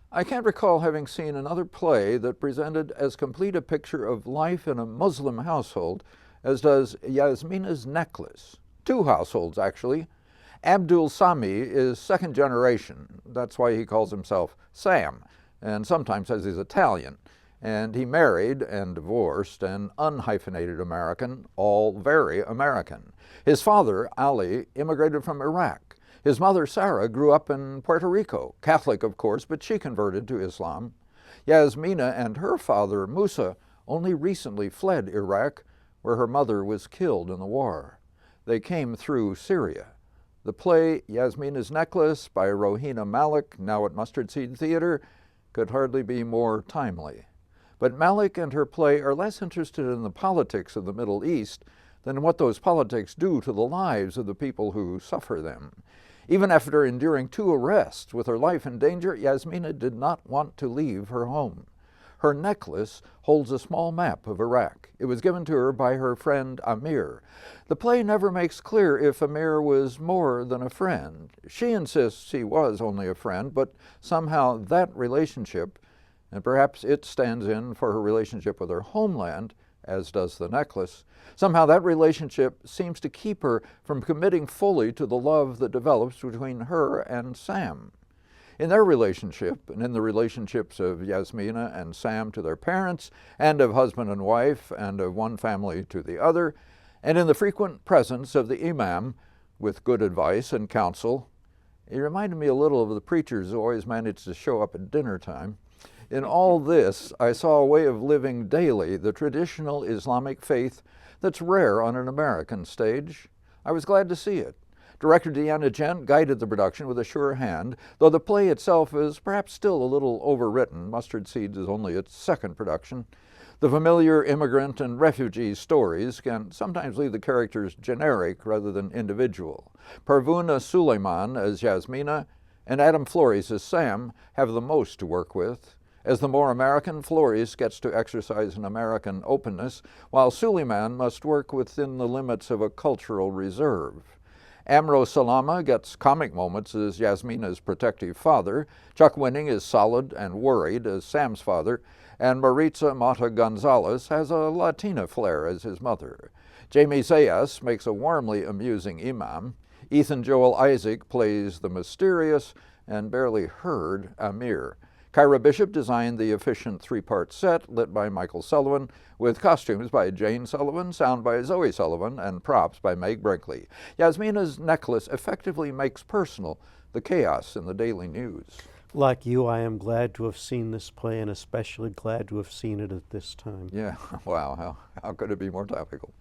I can't recall having seen another play that presented as complete a picture of life in a Muslim household as does Yasmina's Necklace. Two households, actually. Abdul Samee is second generation. That's why he calls himself Sam, and sometimes says he's Italian. And he married and divorced an unhyphenated American, all very American. His father, Ali, immigrated from Iraq. His mother, Sara, grew up in Puerto Rico, Catholic, of course, but she converted to Islam. Yasmina and her father, Musa, only recently fled Iraq, where her mother was killed in the war. They came through Syria. The play Yasmina's Necklace by Rohina Malik, now at Mustard Seed Theatre, could hardly be more timely. But Malik and her play are less interested in the politics of the Middle East than what those politics do to the lives of the people who suffer them. Even after enduring 2 arrests with her life in danger, Yasmina did not want to leave her home. Her necklace holds a small map of Iraq. It was given to her by her friend Amir. The play never makes clear if Amir was more than a friend. She insists he was only a friend, but somehow that relationship, and perhaps it stands in for her relationship with her homeland, as does the necklace, somehow that relationship seems to keep her from committing fully to the love that develops between her and Sam. In their relationship, and in the relationships of Yasmina and Sam to their parents, and of husband and wife, and of one family to the other, and in the frequent presence of the Imam, with good advice and counsel, it reminded me a little of the preachers who always managed to show up at dinner time. In all this, I saw a way of living daily the traditional Islamic faith that's rare on an American stage. I was glad to see it. Director Deanna Jent guided the production with a sure hand, though the play itself is perhaps still a little overwritten. Mustard Seeds is only its second production. The familiar immigrant and refugee stories can sometimes leave the characters generic rather than individual. Parvuna Sulaiman as Yasmina and Adam Flores as Sam have the most to work with. As the more American, Flores gets to exercise an American openness, while Sulaiman must work within the limits of a cultural reserve. Amro Salama gets comic moments as Yasmina's protective father. Chuck Winning is solid and worried as Sam's father, and Maritza Motta Gonzalez has a Latina flair as his mother. Jaime Zayas makes a warmly amusing Imam. Ethan Joel Isaac plays the mysterious and barely heard Amir. Kyra Bishop designed the efficient 3-part set lit by Michael Sullivan, with costumes by Jane Sullivan, sound by Zoe Sullivan, and props by Meg Brinkley. Yasmina's Necklace effectively makes personal the chaos in the daily news. Like you, I am glad to have seen this play, and especially glad to have seen it at this time. Yeah, wow, how could it be more topical?